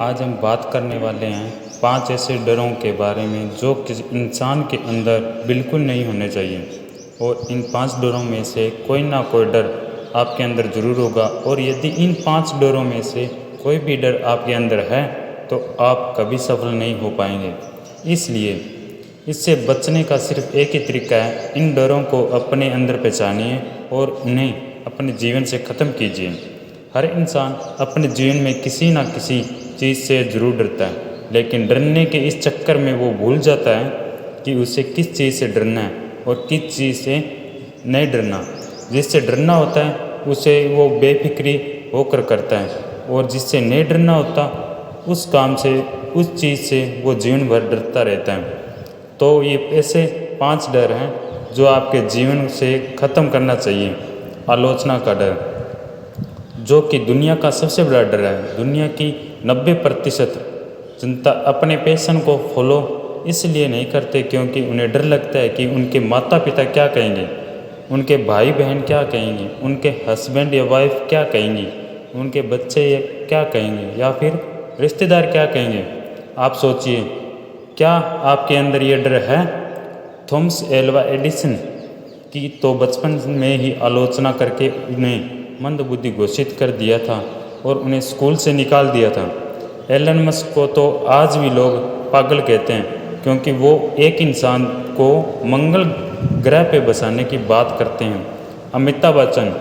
आज हम बात करने वाले हैं 5 ऐसे डरों के बारे में जो किसी इंसान के अंदर बिल्कुल नहीं होने चाहिए। और इन 5 डरों में से कोई ना कोई डर आपके अंदर ज़रूर होगा, और यदि इन 5 डरों में से कोई भी डर आपके अंदर है तो आप कभी सफल नहीं हो पाएंगे। इसलिए इससे बचने का सिर्फ एक ही तरीका है, इन डरों को अपने अंदर पहचानिए और उन्हें अपने जीवन से ख़त्म कीजिए। हर इंसान अपने जीवन में किसी न किसी चीज़ से ज़रूर डरता है, लेकिन डरने के इस चक्कर में वो भूल जाता है कि उसे किस चीज़ से डरना है और किस चीज़ से नहीं डरना। जिससे डरना होता है उसे वो बेफिक्री होकर करता है, और जिससे नहीं डरना होता उस काम से, उस चीज़ से वो जीवन भर डरता रहता है। तो ये ऐसे 5 डर हैं जो आपके जीवन से ख़त्म करना चाहिए। आलोचना का डर, जो कि दुनिया का सबसे बड़ा डर है। दुनिया की 90% जनता अपने पैशन को फॉलो इसलिए नहीं करते क्योंकि उन्हें डर लगता है कि उनके माता पिता क्या कहेंगे, उनके भाई बहन क्या कहेंगे, उनके हस्बैंड या वाइफ क्या कहेंगी, उनके बच्चे क्या कहेंगे, या फिर रिश्तेदार क्या कहेंगे। आप सोचिए, क्या आपके अंदर ये डर है? थॉमस एल्वा एडिसन की तो बचपन में ही आलोचना करके उन्हें मंदबुद्धि घोषित कर दिया था और उन्हें स्कूल से निकाल दिया था। एलन मस्क को तो आज भी लोग पागल कहते हैं क्योंकि वो एक इंसान को मंगल ग्रह पे बसाने की बात करते हैं। अमिताभ बच्चन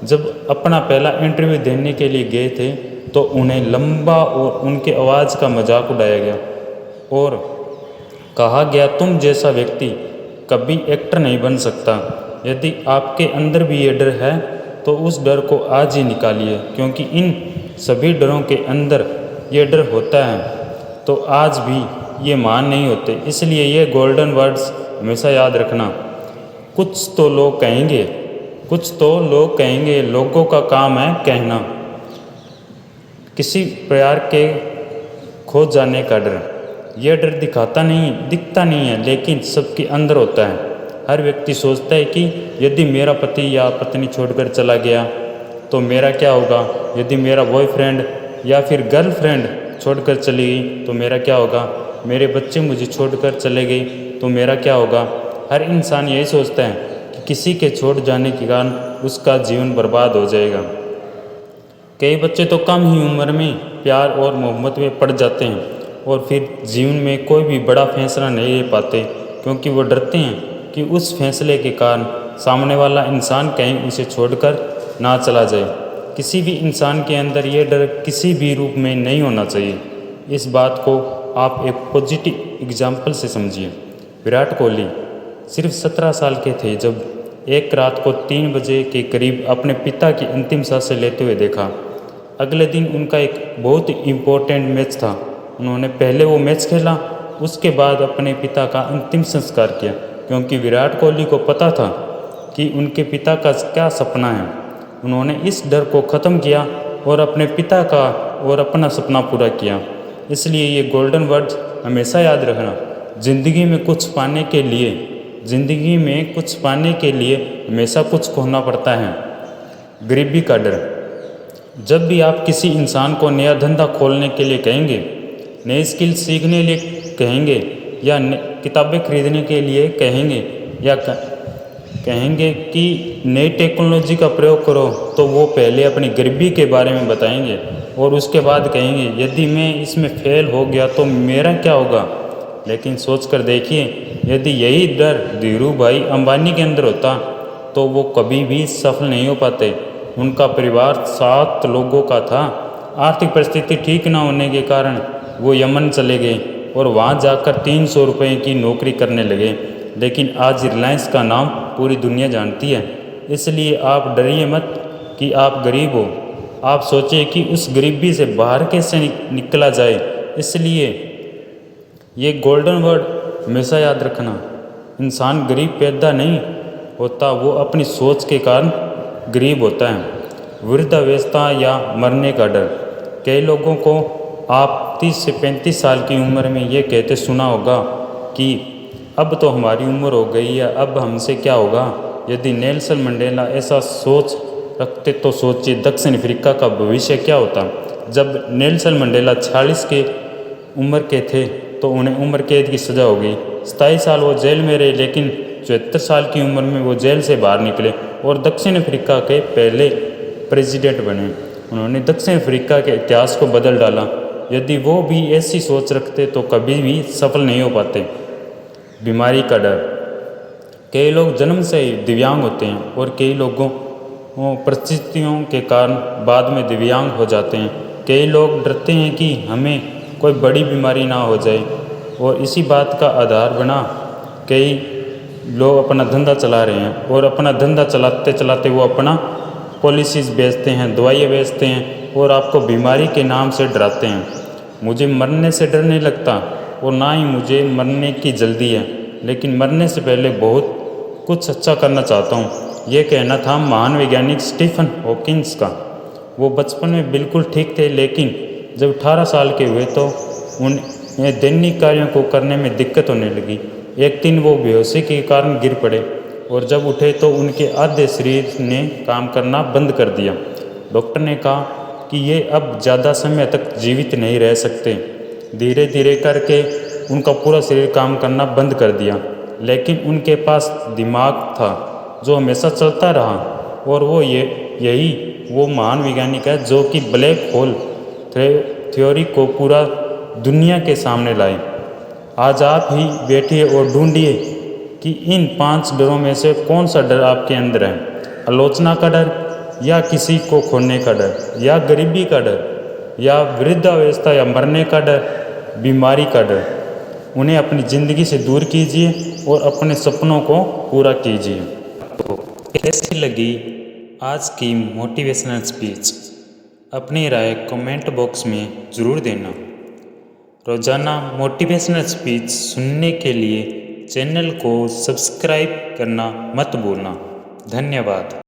जब अपना पहला इंटरव्यू देने के लिए गए थे तो उन्हें लंबा और उनके आवाज़ का मजाक उड़ाया गया और कहा गया, तुम जैसा व्यक्ति कभी एक्टर नहीं बन सकता। यदि आपके अंदर भी ये डर है तो उस डर को आज ही निकालिए, क्योंकि इन सभी डरों के अंदर ये डर होता है तो आज भी ये मान नहीं होते। इसलिए ये गोल्डन वर्ड्स हमेशा याद रखना। कुछ तो लोग कहेंगे, लोगों का काम है कहना। किसी प्यार के खो जाने का डर, यह डर दिखता नहीं है, लेकिन सबके अंदर होता है। हर व्यक्ति सोचता है कि यदि मेरा पति या पत्नी छोड़कर चला गया तो मेरा क्या होगा, यदि मेरा बॉयफ्रेंड या फिर गर्लफ्रेंड छोड़कर चली गई तो मेरा क्या होगा, मेरे बच्चे मुझे छोड़कर चले गए तो मेरा क्या होगा। हर इंसान यही सोचता है कि किसी के छोड़ जाने के कारण उसका जीवन बर्बाद हो जाएगा। कई बच्चे तो कम ही उम्र में प्यार और मोहब्बत में पड़ जाते हैं और फिर जीवन में कोई भी बड़ा फैसला नहीं ले पाते क्योंकि वो डरते हैं कि उस फैसले के कारण सामने वाला इंसान कहीं उसे छोड़कर ना चला जाए। किसी भी इंसान के अंदर ये डर किसी भी रूप में नहीं होना चाहिए। इस बात को आप एक पॉजिटिव एग्जाम्पल से समझिए। विराट कोहली सिर्फ 17 साल के थे जब एक रात को 3 बजे के करीब अपने पिता की अंतिम सांसें लेते हुए देखा। अगले दिन उनका एक बहुत इम्पोर्टेंट मैच था। उन्होंने पहले वो मैच खेला, उसके बाद अपने पिता का अंतिम संस्कार किया, क्योंकि विराट कोहली को पता था कि उनके पिता का क्या सपना है। उन्होंने इस डर को ख़त्म किया और अपने पिता का और अपना सपना पूरा किया। इसलिए ये गोल्डन वर्ड्स हमेशा याद रखना। ज़िंदगी में कुछ पाने के लिए हमेशा कुछ खोना पड़ता है। गरीबी का डर, जब भी आप किसी इंसान को नया धंधा खोलने के लिए कहेंगे, नई स्किल सीखने लिए कहेंगे या किताबें खरीदने के लिए कहेंगे या कहेंगे कि नई टेक्नोलॉजी का प्रयोग करो, तो वो पहले अपनी गरीबी के बारे में बताएंगे और उसके बाद कहेंगे यदि मैं इसमें फेल हो गया तो मेरा क्या होगा। लेकिन सोच कर देखिए, यदि यही डर धीरू भाई अंबानी के अंदर होता तो वो कभी भी सफल नहीं हो पाते। उनका परिवार 7 लोगों का था। आर्थिक परिस्थिति ठीक न होने के कारण वो यमन चले गए और वहाँ जाकर 300 रुपये की नौकरी करने लगे। लेकिन आज रिलायंस का नाम पूरी दुनिया जानती है। इसलिए आप डरिए मत कि आप गरीब हो, आप सोचिए कि उस गरीबी से बाहर कैसे निकला जाए। इसलिए ये गोल्डन वर्ड हमेशा याद रखना। इंसान गरीब पैदा नहीं होता, वो अपनी सोच के कारण गरीब होता है। वृद्धावस्था या मरने का डर, कई लोगों को आप 30 से 35 साल की उम्र में ये कहते सुना होगा कि अब तो हमारी उम्र हो गई है, अब हमसे क्या होगा। यदि नेल्सन मंडेला ऐसा सोच रखते तो सोचिए दक्षिण अफ्रीका का भविष्य क्या होता। जब नेल्सन मंडेला 46 के उम्र के थे तो उन्हें उम्र कैद की सज़ा हो गई। 27 साल वो जेल में रहे, लेकिन 74 साल की उम्र में वो जेल से बाहर निकले और दक्षिण अफ्रीका के पहले प्रेसिडेंट बने। उन्होंने दक्षिण अफ्रीका के इतिहास को बदल डाला। यदि वो भी ऐसी सोच रखते तो कभी भी सफल नहीं हो पाते। बीमारी का डर। कई लोग जन्म से ही दिव्यांग होते हैं और कई लोगों परिस्थितियों के कारण बाद में दिव्यांग हो जाते हैं। कई लोग डरते हैं कि हमें कोई बड़ी बीमारी ना हो जाए और इसी बात का आधार बना कई लोग अपना धंधा चला रहे हैं और अपना धंधा चलाते चलाते वो अपना पॉलिसीज़ बेचते हैं, दवाइयाँ बेचते हैं और आपको बीमारी के नाम से डराते हैं। मुझे मरने से डर नहीं लगता और ना ही मुझे मरने की जल्दी है, लेकिन मरने से पहले बहुत कुछ अच्छा करना चाहता हूँ। ये कहना था महान वैज्ञानिक स्टीफन हॉकिंस का। वो बचपन में बिल्कुल ठीक थे, लेकिन जब 18 साल के हुए तो उन्हें दैनिक कार्यों को करने में दिक्कत होने लगी। एक दिन वो बेहोशी के कारण गिर पड़े और जब उठे तो उनके आधे शरीर ने काम करना बंद कर दिया। डॉक्टर ने कहा कि ये अब ज़्यादा समय तक जीवित नहीं रह सकते। धीरे धीरे करके उनका पूरा शरीर काम करना बंद कर दिया, लेकिन उनके पास दिमाग था जो हमेशा चलता रहा और यही वो महान वैज्ञानिक है जो कि ब्लैक होल थ्योरी को पूरा दुनिया के सामने लाए। आज आप ही बैठिए और ढूंढिए कि इन 5 डरों में से कौन सा डर आपके अंदर है। आलोचना का डर, या किसी को खोने का डर, या गरीबी का डर, या वृद्धावस्था या मरने का डर, बीमारी का डर। उन्हें अपनी ज़िंदगी से दूर कीजिए और अपने सपनों को पूरा कीजिए। तो कैसी लगी आज की मोटिवेशनल स्पीच? अपनी राय कमेंट बॉक्स में ज़रूर देना। रोज़ाना मोटिवेशनल स्पीच सुनने के लिए चैनल को सब्सक्राइब करना मत भूलना। धन्यवाद।